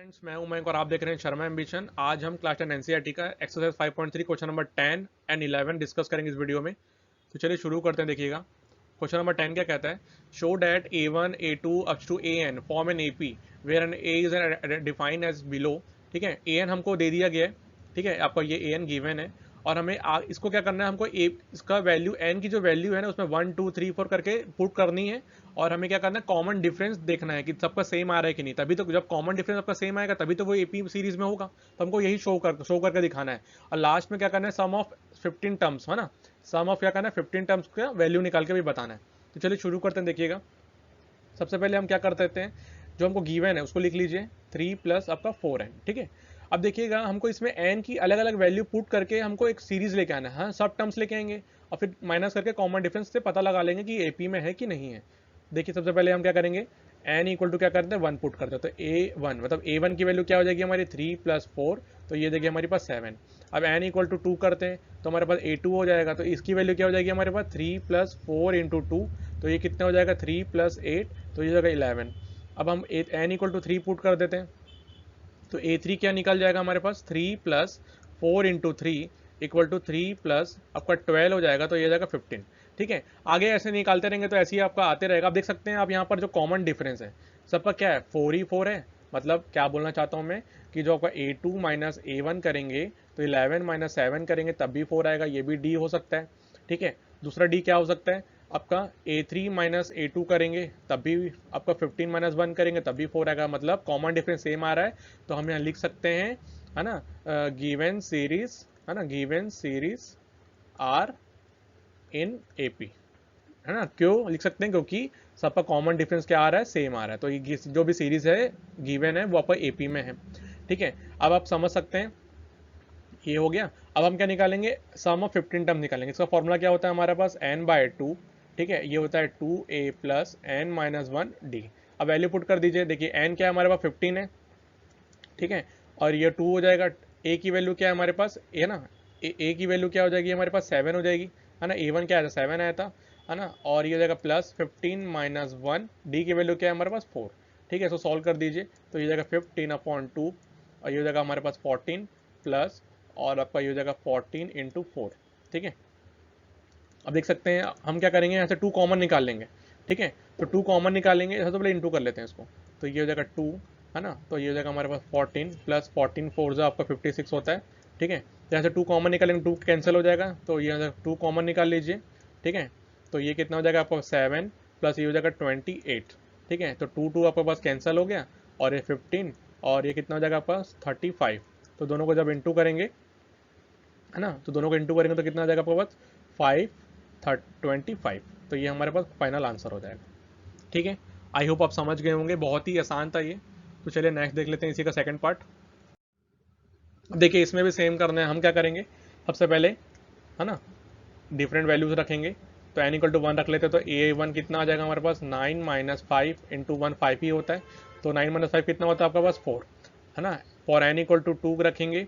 Friends, मैं हूं मयंक और आप देख रहे हैं शर्मा एम्बिशन। आज हम क्लास 10 एनसीईआरटी का exercise 5.3 question number 10 and 11 discuss करेंगे इस वीडियो में। तो चलिए शुरू करते हैं। देखिएगा क्वेश्चन नंबर 10 क्या कहता है। Show that A1 A2 up to AN form n AP where n A is defined as below. ठीक है, AN हमको दे दिया गया है। ठीक है, आपका ये AN गिवन है और हमें इसको क्या करना है, हमको इसका वैल्यू n की जो वैल्यू है ना उसमें 1 2 3 4 करके पुट करनी है। और हमें क्या करना है, कॉमन डिफरेंस देखना है कि सबका सेम आ रहा है कि नहीं। तभी तो जब कॉमन डिफरेंस आपका सेम आएगा तभी तो वो एपी सीरीज में होगा। तो हमको यही शो करके दिखाना है। और लास्ट में क्या करना है, सम ऑफ 15 टर्म्स है ना, सम ऑफ क्या करना है 15 टर्म्स का वैल्यू निकाल के भी बताना है। तो चलिए शुरू करते हैं। देखिएगा सबसे पहले हम क्या कर देते हैं, जो हमको गिवन है उसको लिख लीजिए 3 प्लस आपका 4n। ठीक है, अब देखिएगा हमको इसमें n की अलग अलग वैल्यू पुट करके हमको एक सीरीज लेके आना है। हाँ, सब टर्म्स लेके आएंगे और फिर माइनस करके कॉमन डिफरेंस से पता लगा लेंगे कि एपी में है कि नहीं है। देखिए सबसे पहले हम क्या करेंगे, n इक्वल टू क्या करते हैं 1 पुट करते हैं। तो A1 मतलब A1 की वैल्यू क्या हो जाएगी हमारी 3 प्लस 4, तो ये देखिए हमारे पास 7। अब n इक्वल टू 2 करते हैं तो हमारे पास A2 हो जाएगा। तो इसकी वैल्यू क्या हो जाएगी हमारे पास 3 प्लस 4 इंटू 2, तो ये कितना हो जाएगा 3 प्लस 8, तो ये हो जाएगा 11। अब हम n इक्वल टू 3 पुट कर देते हैं तो A3 क्या निकल जाएगा हमारे पास 3 plus 4 into 3 equal to 3 plus आपका 12 हो जाएगा, तो ये जाएगा 15। ठीक है, आगे ऐसे निकालते रहेंगे तो ऐसे ही आपका आते रहेगा। आप देख सकते हैं आप यहाँ पर जो कॉमन डिफरेंस है सबका क्या है 4 ही 4 है। मतलब क्या बोलना चाहता हूँ मैं कि जो आपका A2 माइनस A1 करेंगे तो 11 माइनस 7 करेंगे तब भी 4 आएगा, ये भी D हो सकता है। ठीक है, दूसरा D क्या हो सकता है आपका A3 माइनस A2 करेंगे तब भी आपका 15 माइनस 1 करेंगे तब भी 4 आएगा। मतलब कॉमन डिफरेंस सेम आ रहा है। तो हम यहाँ लिख सकते हैं है ना, गिवन सीरीज है ना, given series are in AP है ना। क्यों लिख सकते हैं, क्योंकि सबका कॉमन डिफरेंस क्या आ रहा है, सेम आ रहा है। तो ये जो भी सीरीज है गिवन है वो आपका एपी में है। ठीक है, अब आप समझ सकते हैं ये हो गया। अब हम क्या निकालेंगे, सम ऑफ 15 टर्म निकालेंगे। इसका फॉर्मूला क्या होता है हमारे पास n/2। ठीक है, ये होता है 2a plus n minus 1d। अब वैल्यू पुट कर दीजिए। देखिए n क्या है हमारे पास 15 है। ठीक है, और ये 2 हो जाएगा। a की वैल्यू क्या है हमारे पास है ना, a की वैल्यू क्या हो जाएगी हमारे पास 7 हो जाएगी है ना। A1 क्या आया था 7 आया था है ना, और ये हो जाएगा प्लस 15 माइनस 1, डी की वैल्यू क्या है हमारे पास 4। ठीक है, इसको सॉल्व कर दीजिए तो ये जाएगा 15/2 और ये हो जाएगा हमारे पास 14 प्लस और आपका ये हो जाएगा 14 इंटू 4। ठीक है, अब देख सकते हैं हम क्या करेंगे, यहाँ से 2 कॉमन निकाल लेंगे। ठीक है, तो 2 कॉमन निकालेंगे, सबसे पहले इंटू कर लेते हैं इसको। तो ये हो जाएगा 2 है ना, तो ये हो जाएगा हमारे पास 14 प्लस 14 4 जो आपका 56 होता है। ठीक है, यहाँ से 2 कॉमन निकालेंगे, 2 कैंसिल हो जाएगा तो यहाँ से 2 कॉमन निकाल लीजिए। ठीक है, तो ये कितना हो जाएगा आपका 7 प्लस ये हो जाएगा 28। ठीक है, तो 2 आपके पास कैंसिल हो गया और ये 15 और ये कितना हो जाएगा आपका 35। तो दोनों को जब इंटू करेंगे है ना, तो दोनों को इंटू करेंगे तो कितना आ जाएगा आपके पास 25। तो ये हमारे पास फाइनल आंसर हो जाएगा। ठीक है, आई होप आप समझ गए होंगे, बहुत ही आसान था ये। तो चलिए नेक्स्ट देख लेते हैं इसी का सेकंड पार्ट। अब देखिए इसमें भी सेम करना है। हम क्या करेंगे, सबसे पहले है ना डिफरेंट वैल्यूज रखेंगे। तो n इक्वल टू 1 रख लेते हैं। तो A1 कितना आ जाएगा हमारे पास 9 माइनस 5 इंटू 1 5 ही होता है। तो 9 माइनस 5 कितना होता है आपके पास 4 है ना। फॉर n इक्वल टू 2 रखेंगे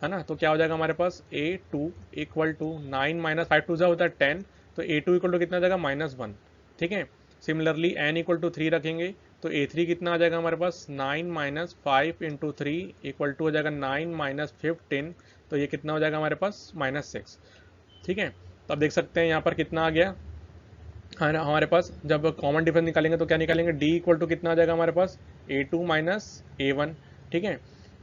है ना, तो क्या हो जाएगा हमारे पास A2 इक्वल टू 9 माइनस 5 2 होता है 10। तो A2 इक्वल टू कितना आ जाएगा -1। ठीक है, सिमिलरली n इक्वल टू 3 रखेंगे तो A3 कितना आ जाएगा हमारे पास 9 माइनस 5 इंटू 3 इक्वल टू हो जाएगा 9 माइनस 15। तो ये कितना हो जाएगा हमारे पास -6। ठीक है, तो आप देख सकते हैं यहाँ पर कितना आ गया है ना हमारे पास। जब कॉमन डिफरेंस निकालेंगे तो क्या निकालेंगे, d इक्वल टू कितना आ जाएगा हमारे पास A2 माइनस A1। ठीक है,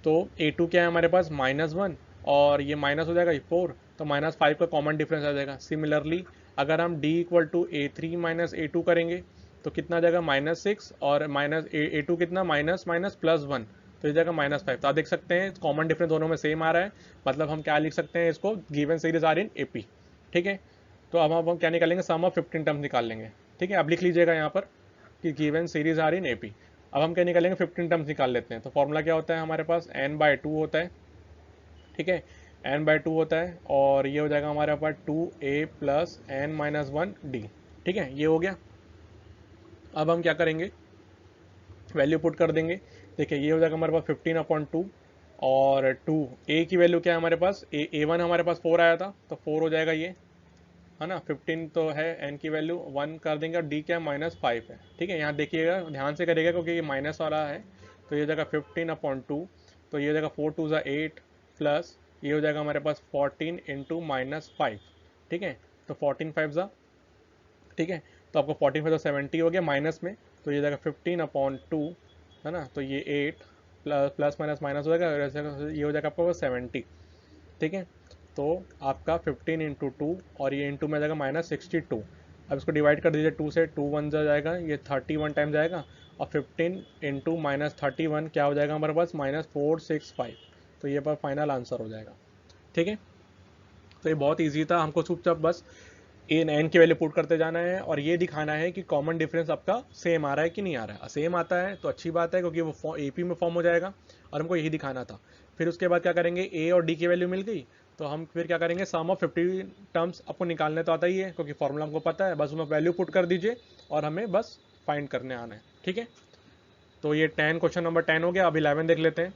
तो A2 क्या है हमारे पास -1 और ये माइनस हो जाएगा 4, तो -5 का कॉमन डिफरेंस आ जाएगा। सिमिलरली अगर हम d equal to A3 minus A2 करेंगे तो कितना आ जाएगा -6 और माइनस A2 कितना माइनस माइनस +1, तो ये जाएगा -5। तो आप देख सकते हैं कॉमन डिफरेंस दोनों में सेम आ रहा है। मतलब हम क्या लिख सकते हैं इसको, given series are in AP. ठीक है, तो अब हम क्या निकालेंगे, सम ऑफ 15 टर्म्स निकाल लेंगे। ठीक है, अब लिख लीजिएगा यहाँ पर कि given series are in AP. अब हम क्या निकालेंगे 15 टर्म्स निकाल लेते हैं। तो फॉर्मूला क्या होता है हमारे पास n/2 होता है। ठीक है, n/2 होता है और ये हो जाएगा हमारे पास 2a plus n minus 1d। ठीक है, ये हो गया। अब हम क्या करेंगे, वैल्यू पुट कर देंगे। देखिए ये हो जाएगा हमारे पास 15/2 और 2 a की वैल्यू क्या है हमारे पास, A1 हमारे पास 4 आया था तो 4 हो जाएगा ये है ना। 15 तो है, n की वैल्यू 1 कर देंगे और d क्या -5 है। ठीक है, यहाँ देखिएगा ध्यान से करिएगा क्योंकि ये माइनस वाला है। तो ये हो जाएगा 15/2, तो ये हो जाएगा 4 2 8 प्लस ये हो जाएगा हमारे पास 14 इंटू -5, ठीक है। तो 14 5 ठीक है, तो आपको 14 5 70 हो गया माइनस में, तो ये हो जाएगा 15/2, है ना। तो ये 8 प्लस माइनस माइनस हो जाएगा, ये हो जाएगा आपका 70, ठीक है। तो आपका 15 इंटू 2 और ये इंटू में जाएगा -62। अब इसको डिवाइड कर दीजिए 2 से, 2 1 जाएगा, ये 31 टाइम जाएगा, और 15 इंटू -31 क्या हो जाएगा हमारे पास -465। तो ये पर फाइनल आंसर हो जाएगा, ठीक है। तो ये बहुत ईजी था, हमको चुपचाप बस एन की वैल्यू पुट करते जाना है और ये दिखाना है कि कॉमन डिफरेंस आपका सेम आ रहा है कि नहीं आ रहा है। सेम आता है तो अच्छी बात है, क्योंकि वो एपी में फॉर्म हो जाएगा, और हमको यही दिखाना था। फिर उसके बाद क्या करेंगे, ए और डी की वैल्यू मिल गई, तो हम फिर क्या करेंगे, सम ऑफ 50 टर्म्स आपको निकालने तो आता ही है, क्योंकि फॉर्मूला हमको पता है, बस उसमें वैल्यू पुट कर दीजिए और हमें बस फाइंड करने आना है, ठीक है। तो ये 10 क्वेश्चन नंबर 10 हो गया। अब 11 देख लेते हैं।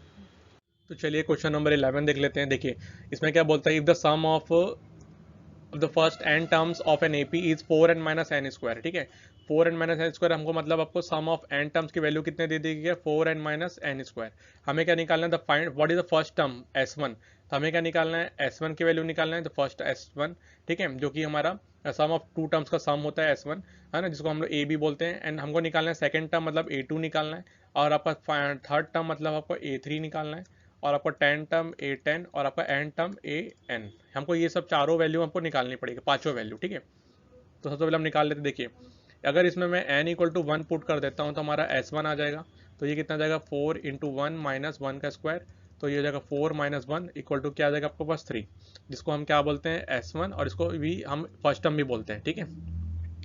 तो चलिए क्वेश्चन नंबर 11 देख लेते हैं। देखिए इसमें क्या बोलता है, if the sum of the first n terms of an AP is 4n minus n square, ठीक है। 4n माइनस एन स्क्वायर हमको मतलब आपको सम ऑफ n टर्म्स की वैल्यू कितने दे दी गई है, 4n माइनस एन स्क्वायर। हमें क्या निकालना है, the find what is the first term s1। तो हमें क्या निकालना है, s1 की वैल्यू निकालना है, द फर्स्ट s1, ठीक है, जो कि हमारा सम ऑफ टू टर्म्स का सम होता है s1, है ना, जिसको हम लोग a भी बोलते हैं। एंड हमको निकालना है सेकंड टर्म मतलब a2 निकालना है, और आपका थर्ड टर्म मतलब आपको a3 निकालना है, और आपका 10 टर्म a10 और आपका n टर्म an। हमको ये सब चारों वैल्यू हमको निकालनी पड़ेगी, पांचों वैल्यू, ठीक है। तो सबसे पहले हम निकाल लेते, देखिए अगर इसमें मैं n इक्वल टू 1 पुट कर देता हूँ तो हमारा s1 आ जाएगा। तो ये कितना जाएगा, 4 इंटू 1 माइनस 1 का स्क्वायर, तो ये हो जाएगा 4 माइनस 1 इक्वल टू क्या आ जाएगा आपको पास 3, जिसको हम क्या बोलते हैं s1, और इसको भी हम फर्स्ट टर्म भी बोलते हैं, ठीक है,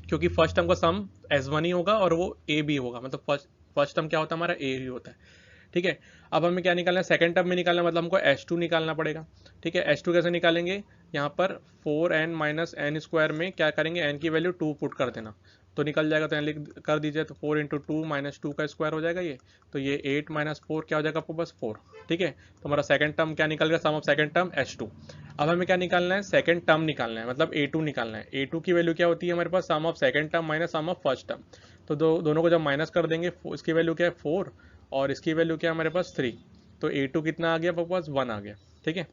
क्योंकि फर्स्ट टर्म का सम s1 ही होगा और वो a भी होगा, मतलब फर्स्ट टर्म क्या होता है हमारा a ही होता है, ठीक है। अब हमें क्या निकालना है, सेकंड टर्म में निकालना है, मतलब हमको s2 निकालना पड़ेगा, ठीक है। s2 कैसे निकालेंगे, यहाँ पर 4n माइनस एन स्क्वायर में क्या करेंगे, n की वैल्यू 2 पुट कर देना, तो निकल जाएगा। तो लिख कर दीजिए, तो 4 इंटू 2 माइनस 2 का स्क्वायर हो जाएगा ये, तो ये 8 माइनस 4 क्या हो जाएगा आपको बस 4, ठीक है। तो हमारा सेकंड टर्म क्या निकल गया, सम ऑफ सेकंड टर्म s2। अब हमें क्या निकालना है, सेकंड टर्म निकालना है, मतलब a2 निकालना है। a2 की वैल्यू क्या होती है हमारे पास, sum of second term minus sum of first term. तो दोनों को जब माइनस कर देंगे, इसकी वैल्यू क्या है 4 और इसकी वैल्यू क्या है हमारे पास 3, तो a2 कितना आ गया आपके पास 1 आ गया, ठीक है।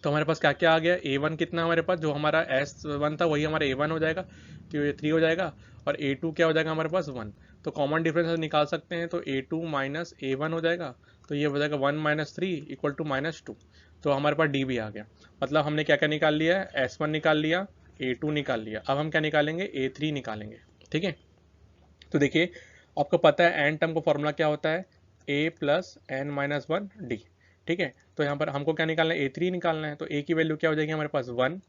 तो हमारे पास क्या क्या आ गया, a1 कितना हमारे पास, जो हमारा s1 था वही हमारा a1 हो जाएगा, तो ये 3 हो जाएगा, और a2 क्या हो जाएगा हमारे पास 1। तो कॉमन डिफरेंस निकाल सकते हैं, तो a2 माइनस a1 हो जाएगा, तो ये हो जाएगा 1 माइनस 3 इक्वल टू -2। तो हमारे पास d भी आ गया, मतलब हमने क्या क्या निकाल लिया है, s1 निकाल लिया, a2 निकाल लिया। अब हम क्या निकालेंगे, a3 निकालेंगे, ठीक है। तो देखिए आपको पता है एन टर्म का फॉर्मूला क्या होता है, a plus N minus 1 d, ठीक है। तो यहाँ पर हमको क्या निकालना है, a3 निकालना है, तो a की वैल्यू क्या हो जाएगी हमारे पास 1,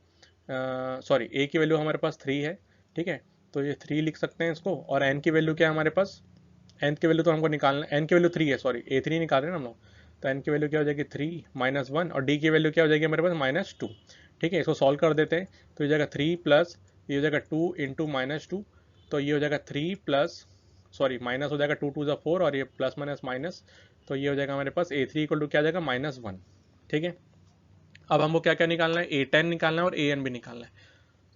सॉरी a की वैल्यू हमारे पास 3 है, ठीक है। तो ये 3 लिख सकते हैं इसको, और n की वैल्यू क्या है हमारे पास, n की वैल्यू तो हमको निकालना है, n की वैल्यू 3 है, सॉरी a3 निकाल रहे हैं ना हम लोग, तो n की वैल्यू क्या हो जाएगी 3 माइनस 1, और d की वैल्यू क्या हो जाएगी हमारे पास -2, ठीक है। इसको सॉल्व कर देते हैं, तो ये जाएगा 3 प्लस ये हो जाएगा 2 इंटू -2, तो ये हो जाएगा 3 प्लस सॉरी माइनस हो जाएगा 2 2 4 और ये प्लस माइनस माइनस, तो ये हो जाएगा हमारे पास a3 इक्वल टू क्या आ जाएगा -1, ठीक है। अब हमको क्या क्या निकालना है, a10 निकालना है और an भी निकालना है।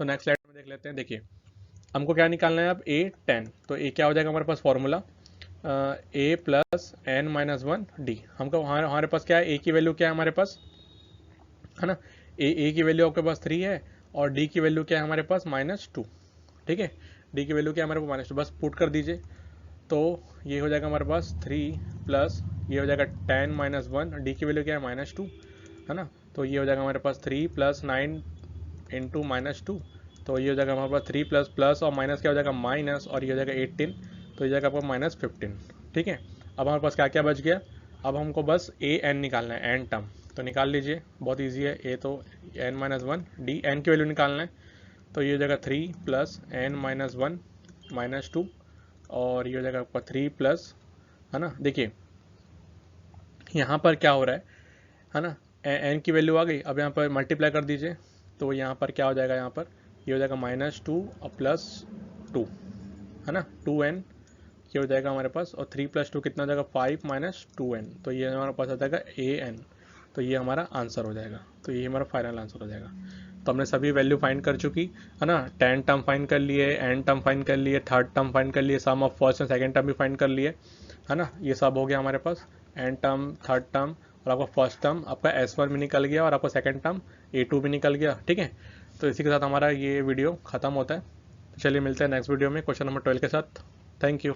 तो नेक्स्ट स्लाइड में देख लेते हैं। देखिए हमको क्या निकालना है अब, a10, तो a क्या हो जाएगा हमारे पास formula a plus N minus 1 D. हमको हमारे पास क्या है, a की वैल्यू क्या है हमारे पास, है ना, a की वैल्यू आपके पास 3 है, और d की वैल्यू क्या है हमारे पास -2, ठीक है। d की वैल्यू क्या है हमारे पास -2, बस पुट कर दीजिए, तो ये हो जाएगा हमारे पास 3 प्लस ये हो जाएगा 10 माइनस 1, डी की वैल्यू क्या है -2, है ना। तो ये हो जाएगा हमारे पास 3 प्लस 9 इंटू -2, तो ये हो जाएगा हमारे पास 3 प्लस प्लस और माइनस क्या हो जाएगा माइनस, और ये हो जाएगा 18, तो ये जाएगा आपको -15, ठीक है। अब हमारे पास क्या क्या बच गया, अब हमको बस ए एन निकालना है, एन टर्म, तो निकाल लीजिए, बहुत ईजी है। ए तो n माइनस 1 डी, एन की वैल्यू निकालना है, तो ये हो जाएगा 3 प्लस एन माइनस 1 -2, और ये हो जाएगा आपका 3 प्लस, है ना। देखिए यहाँ पर क्या हो रहा है ना, एन की वैल्यू आ गई, अब यहाँ पर मल्टीप्लाई कर दीजिए, तो यहाँ पर क्या हो जाएगा, यहाँ पर ये हो जाएगा -2 और +2, है ना, 2n ये हो जाएगा हमारे पास, और 3 + 2 कितना हो जाएगा 5 - 2n, तो ये हमारे पास आ जाएगा an, तो ये हमारा आंसर हो जाएगा, तो ये हमारा फाइनल आंसर हो जाएगा। तो हमने सभी वैल्यू फाइंड कर चुकी है ना, 10 टर्म फाइंड कर लिए, n टर्म फाइंड कर लिए, थर्ड टर्म फाइंड कर लिए, sum of first and second term भी फाइंड कर लिए। है ना। ये सब हो गया हमारे पास, एन टर्म, थर्ड टर्म, और आपका फर्स्ट टर्म आपका S1 भी निकल गया और आपका सेकंड टर्म A2 भी निकल गया। ठीक है, तो इसी के साथ हमारा ये वीडियो ख़त्म होता है। चलिए मिलते हैं नेक्स्ट वीडियो में क्वेश्चन नंबर 12 के साथ। Thank you.